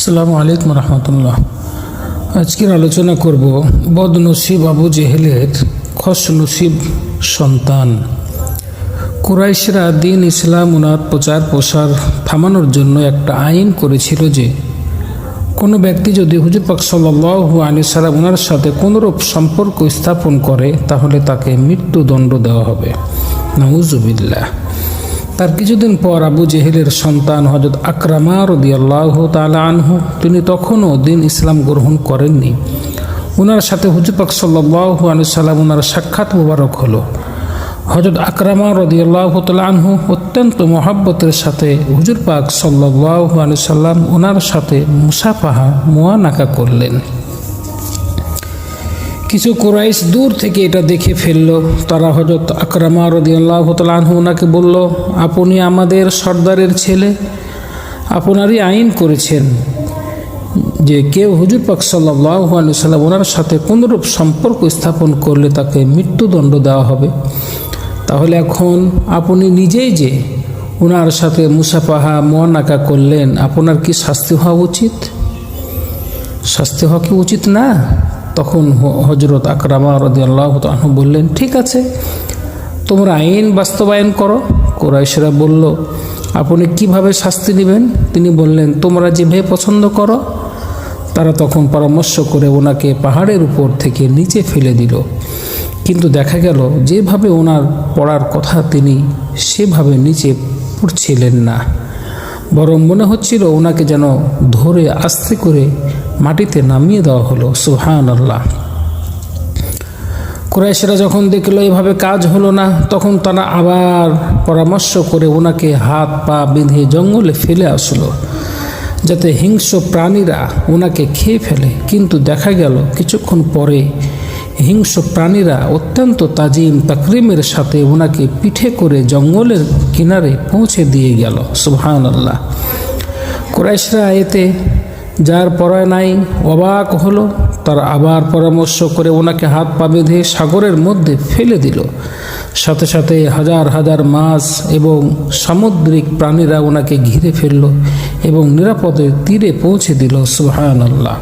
আসসালামু আলাইকুম রহমতুল্লাহ। আজকের আলোচনা করব বদনসিব আবু জেহেলের খসনসিব সন্তান। কুরাইশরা দিন ইসলাম ওনার প্রচার প্রসার থামানোর জন্য একটা আইন করেছিল যে কোনো ব্যক্তি যদি হুজুর পাক সাল্লাল্লাহু আলাইহি সাল্লাম ওনার সাথে কোনোরূপ সম্পর্ক স্থাপন করে তাহলে তাকে মৃত্যুদণ্ড দেওয়া হবে। নাউজুবিল্লাহ। তার কিছুদিন পর আবু জেহেলের সন্তান হযরত আকরামা রাদিয়াল্লাহু তাআলা আনহু, তিনি তখনও দিন ইসলাম গ্রহণ করেননি। ওনার সাথে হুজুর পাক সাল্লাল্লাহু আলাইহি সাল্লাম ওনার সাক্ষাৎ মুবারক হলো। হযরত আকরামা রাদিয়াল্লাহু তাআলা আনহু অত্যন্ত মহব্বতের সাথে হুজুর পাক সাল্লাল্লাহু আলাইহি সাল্লাম ওনার সাথে মুসাফাহা মুআনাকা করলেন। কিছু কুরাইশ দূর থেকে এটা দেখে ফেলল। তারা হযরত আকরামা রাদিয়াল্লাহু তাআলা আনহু ওনাকে বলল, আপনি আমাদের সর্দারের ছেলে, আপনারই আইন করেছেন যে কেউ হুজুর পাক সাল্লাল্লাহু আলাইহি সাল্লাম ওনার সাথে কোনরূপ সম্পর্ক স্থাপন করলে তাকে মৃত্যুদণ্ড দেওয়া হবে। তাহলে এখন আপনি নিজেই যে ওনার সাথে মুসাফাহা মুআনাকা করলেন, আপনার কি শাস্তি হওয়া উচিত? শাস্তি হওয়া কি উচিত না? তখন হযরত আকরামা রাদিয়াল্লাহু তাআলা আনহু বললেন, ঠিক আছে, তোমরা আইন বাস্তবায়ন করো। কুরাইশরা বলল, আপনি কিভাবে শাস্তি নেবেন? তিনি বললেন, তোমরা যেভাবে পছন্দ করো। তারা তখন পরামর্শ করে ওনাকে পাহাড়ের উপর থেকে নিচে ফেলে দিল। কিন্তু দেখা গেল যেভাবে ওনার পড়ার কথা তিনি সেভাবে নিচে পড়ছিলেন না, বরং মনে হচ্ছিল ওনাকে যেন ধরে আস্তে করে মাটিতে নামিয়ে দেওয়া হলো। সুবহানাল্লাহ। কুরাইশরা যখন দেখলো এভাবে কাজ হলো না, তখন তারা আবার পরামর্শ করে ওনাকে হাত পা বেঁধে জঙ্গলে ফেলে আসলো যাতে হিংস্র প্রাণীরা ওনাকে খেয়ে ফেলে। কিন্তু দেখা গেল কিছুক্ষণ পরে হিংস্র প্রাণীরা অত্যন্ত তাজিম তাকরিমের সাথে ওনাকে পিঠে করে জঙ্গলের কিনারে পৌঁছে দিয়ে গেল। সুবহানাল্লাহ। কুরাইশরা এতে যার পরায় নাই অবাক হলো। তারা আবার পরামর্শ করে ওনাকে হাত পা বেঁধে সাগরের মধ্যে ফেলে দিল। সাথে সাথে হাজার হাজার মাছ এবং সামুদ্রিক প্রাণীরা ওনাকে ঘিরে ফেলল এবং নিরাপদে তীরে পৌঁছে দিল। সুবহানাল্লাহ।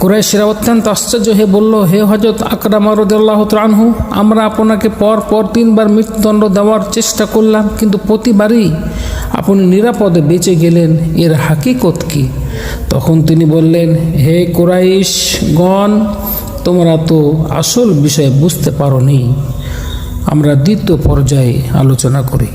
কুরাইশরা অত্যন্ত আশ্চর্য হয়ে বলল, হে হযরত আকরামা রাদিয়াল্লাহু তাআলা আনহু, আমরা আপনাকে পর 3বার মৃত্যুদণ্ড দেওয়ার চেষ্টা করলাম, কিন্তু প্রতিবারই আপনি নিরাপদে বেঁচে গেলেন। এর হাকিকত কি? তখন তিনি বললেন, হে কুরাইশগণ, তোমরা তো আসল বিষয় বুঝতে পারোনি। আমরা দ্বিতীয় পর্যায়ে আলোচনা করি।